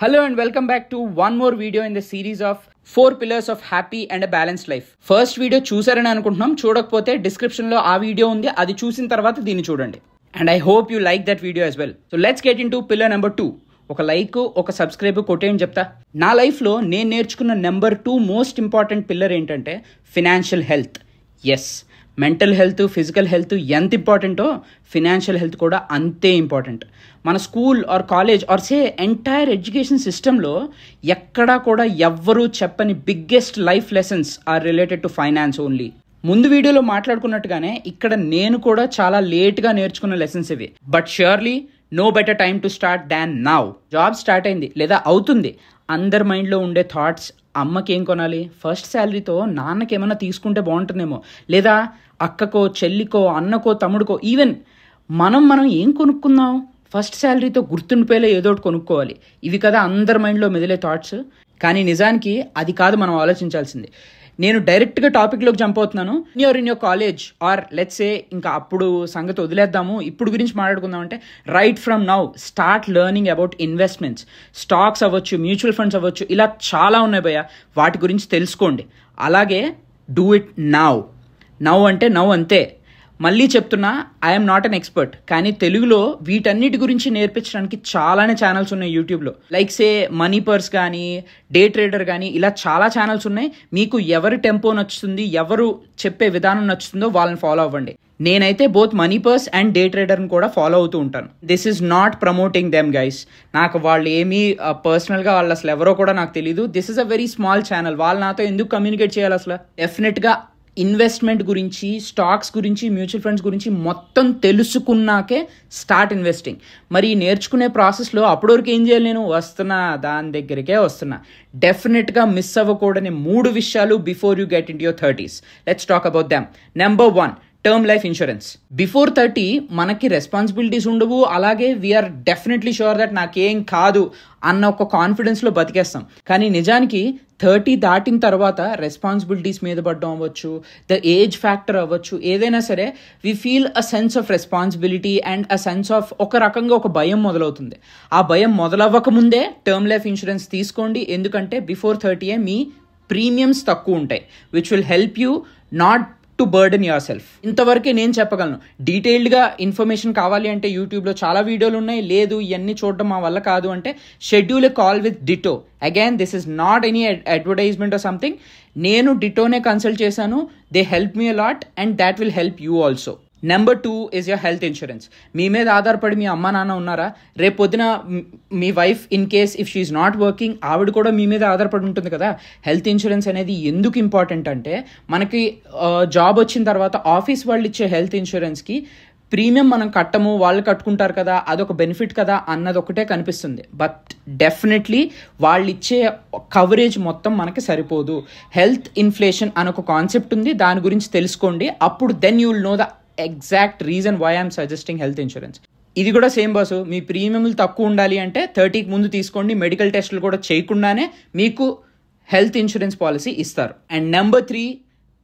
Hello and welcome back to one more video in the series of 4 pillars of happy and a balanced life. First video చూసారని అనుకుంటున్నాం. చూడకపోతే description లో ఆ video ఉంది, అది చూసిన తర్వాత దీన్ని చూడండి. And I hope you like that video as well. So let's get into pillar number 2. ఒక లైక్ ఒక సబ్స్క్రైబ్ కొట్టేయని చెప్తా. నా లైఫ్లో నేను నేర్చుకున్న నెంబర్ 2 మోస్ట్ ఇంపార్టెంట్ పిల్లర్ ఏంటంటే financial health. Yes, mental health physical health ఎంత ఇంపార్టెంటో ఫినాన్షియల్ హెల్త్ కూడా అంతే ఇంపార్టెంట్. మన school or college or say entire education సిస్టంలో ఎక్కడా కూడా ఎవ్వరూ చెప్పని biggest life lessons are related to finance only. ముందు వీడియోలో మాట్లాడుకున్నట్టుగానే ఇక్కడ నేను కూడా చాలా లేట్గా నేర్చుకున్న లెసన్స్ ఇవి. But surely no better time to start than now. Job start అయింది లేదా అవుతుంది. అందరి మైండ్లో ఉండే థాట్స్, అమ్మకి ఏం కొనాలి, ఫస్ట్ శాలరీతో నాన్నకి ఏమైనా తీసుకుంటే బాగుంటుందేమో, లేదా అక్కకో చెల్లికో అన్నకో తమ్ముడికో, ఈవెన్ మనం ఏం కొనుక్కుందాం, ఫస్ట్ శాలరీతో గుర్తుండిపోయేలా ఏదో ఒకటి కొనుక్కోవాలి. ఇవి కదా అందరి మైండ్లో మెదిలే థాట్స్. కానీ నిజానికి అది కాదు మనం ఆలోచించాల్సింది. నేను డైరెక్ట్గా టాపిక్లోకి జంప్ అవుతున్నాను. In your college are let's say ఇంకా అప్పుడు సంగతి వదిలేద్దాము, ఇప్పుడు గురించి మాట్లాడుకుందాం అంటే right from now start learning about investments. Stocks అవ్వచ్చు, మ్యూచువల్ ఫండ్స్ అవ్వచ్చు, ఇలా చాలా ఉన్నాయి భయ్య. వాటి గురించి తెలుసుకోండి. అలాగే డూ ఇట్ నౌ అంటే నౌ అంతే. మళ్ళీ చెప్తున్నా, ఐఎమ్ నాట్ అన్ ఎక్స్పర్ట్, కానీ తెలుగులో వీటన్నిటి గురించి నేర్పించడానికి చాలానే ఛానల్స్ ఉన్నాయి యూట్యూబ్లో. లైక్ సే మనీ పర్స్ కానీ, డే ట్రేడర్ కానీ, ఇలా చాలా ఛానల్స్ ఉన్నాయి. మీకు ఎవరి టెంపో నచ్చుతుంది, ఎవరు చెప్పే విధానం నచ్చుతుందో వాళ్ళని ఫాలో అవ్వండి. నేనైతే both Money Purse and day ట్రేడర్ని కూడా ఫాలో అవుతూ ఉంటాను. This is not promoting them guys. నాకు వాళ్ళు ఏమీ పర్సనల్గా వాళ్ళు అసలు ఎవరో కూడా నాకు తెలీదు. This is a very small channel. వాళ్ళు నాతో ఎందుకు కమ్యూనికేట్ చేయాలి అసలు? డెఫినెట్గా ఇన్వెస్ట్మెంట్ గురించి, స్టాక్స్ గురించి, మ్యూచువల్ ఫండ్స్ గురించి మొత్తం తెలుసుకున్నాకే స్టార్ట్ ఇన్వెస్టింగ్. మరి నేర్చుకునే ప్రాసెస్లో అప్పటి వరకు ఏం చేయాలి? నేను దాని దగ్గరికే వస్తున్నా. డెఫినెట్గా మిస్ అవ్వకూడని 3 విషయాలు before you get in your 30s. Let's talk about them. Number 1, term life insurance. Before 30 మనకి రెస్పాన్సిబిలిటీస్ ఉండవు. అలాగే వీఆర్ డెఫినెట్లీ షూర్ దట్ నాకేం కాదు అన్న ఒక కాన్ఫిడెన్స్లో బతికేస్తాం. కానీ నిజానికి 30 దాటిన తర్వాత రెస్పాన్సిబిలిటీస్ మీద పడడం అవ్వచ్చు, ద ఏజ్ ఫ్యాక్టర్ అవ్వచ్చు, ఏదైనా సరే we feel a sense of responsibility and a sense of ఒక రకంగా ఒక భయం మొదలవుతుంది. ఆ భయం మొదలవ్వక ముందే టర్మ్ లైఫ్ ఇన్సూరెన్స్ తీసుకోండి. ఎందుకంటే బిఫోర్ 30 మీ ప్రీమియమ్స్ తక్కువ ఉంటాయి, which will help you not to burden your self. ఇంతవరకే నేను చెప్పగలను. డీటెయిల్డ్గా ఇన్ఫర్మేషన్ కావాలి అంటే యూట్యూబ్లో చాలా వీడియోలు ఉన్నాయి. లేదు ఇవన్నీ చూడడం మా వల్ల కాదు అంటే schedule a call with Ditto. Again this is not any advertisement or something. నేను డిటోనే కన్సల్ట్ చేశాను. They help me a lot and that will help you also. Number 2 is your health insurance. మీ మీద ఆధారపడి మీ అమ్మ నాన్న ఉన్నారా? రేపు పొద్దున మీ wife in case if she not working, ఆవిడ కూడా మీ మీద ఆధారపడి ఉంటుంది కదా. హెల్త్ ఇన్సూరెన్స్ అనేది ఎందుకు ఇంపార్టెంట్ అంటే మనకి జాబ్ వచ్చిన తర్వాత ఆఫీస్ వాళ్ళు ఇచ్చే హెల్త్ ఇన్సూరెన్స్కి ప్రీమియం మనం కట్టము, వాళ్ళు కట్టుకుంటారు కదా, అదొక బెనిఫిట్ కదా అన్నది ఒకటే కనిపిస్తుంది. బట్ డెఫినెట్లీ వాళ్ళు ఇచ్చే కవరేజ్ మొత్తం మనకి సరిపోదు. హెల్త్ ఇన్ఫ్లేషన్ అని ఒక కాన్సెప్ట్ ఉంది, దాని గురించి తెలుసుకోండి. అప్పుడు then you will know the exact reason why I'm suggesting health insurance. ఇది కూడా సేమ్ బాసు. మీ ప్రీమియంలు తక్కువ ఉండాలి అంటే 30కి ముందు తీసుకోండి. మెడికల్ టెస్టులు కూడా చేయకుండానే మీకు హెల్త్ ఇన్సూరెన్స్ పాలసీ ఇస్తారు. And number 3,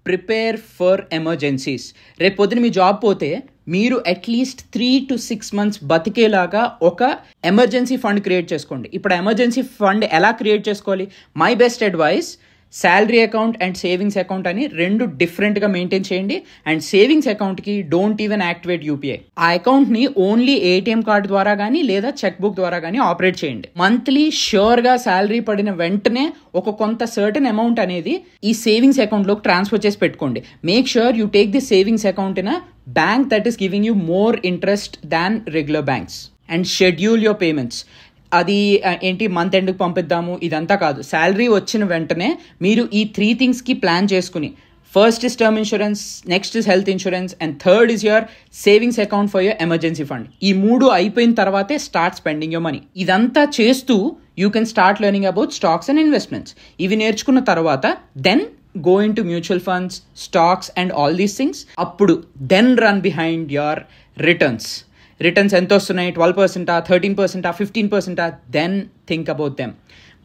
prepare for emergencies. రేపు పొద్దున మీ జాబ్ పోతే మీరు అట్లీస్ట్ 3 to 6 months బతికేలాగా ఒక ఎమర్జెన్సీ ఫండ్ క్రియేట్ చేసుకోండి. ఇప్పుడు ఎమర్జెన్సీ ఫండ్ ఎలా క్రియేట్ చేసుకోవాలి? My best advice, salary account and savings account అని 2 డిఫరెంట్గా మెయింటైన్ చేయండి. అండ్ సేవింగ్స్ అకౌంట్కి డోంట్ ఈవెన్ యాక్టివేట్ యూపీఐ. ఆ అకౌంట్ని ఓన్లీ ఏటీఎం కార్డు ద్వారా కానీ లేదా చెక్ బుక్ ద్వారా కానీ ఆపరేట్ చేయండి. మంత్లీ ష్యూర్గా శాలరీ పడిన వెంటనే ఒక కొంత సర్టన్ అమౌంట్ అనేది ఈ సేవింగ్స్ అకౌంట్లోకి ట్రాన్స్ఫర్ చేసి పెట్టుకోండి. Make sure you take the savings account in a bank that is giving you more interest than regular banks. And schedule your payments. అది ఏంటి, మంత్ ఎండ్కి పంపిద్దాము ఇదంతా కాదు. శాలరీ వచ్చిన వెంటనే మీరు ఈ 3 థింగ్స్కి ప్లాన్ చేసుకుని, first is term insurance, next is health insurance and third is your savings account for your emergency fund. ఈ 3 అయిపోయిన తర్వాతే స్టార్ట్ స్పెండింగ్ యువర్ మనీ. ఇదంతా చేస్తూ you can start learning about stocks and investments. ఇవి నేర్చుకున్న తర్వాత then go into mutual funds, stocks and all these things. అప్పుడు then run behind your returns ఎంత వస్తున్నాయి, 12%, 13%, 15%, then think about them.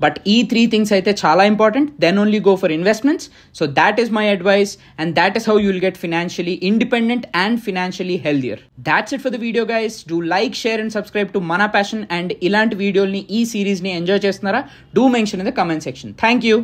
But ఈ 3 things అయితే చాలా important. Then only go for investments. So that is my advice and that is how you will get financially independent and financially healthier. That's it for the video guys. Do like, share and subscribe to మన passion. And ఇలాంటి వీడియోల్ని, ఈ సిరీస్ని enjoy చేస్తున్నారా? Do mention in the comment section. Thank you.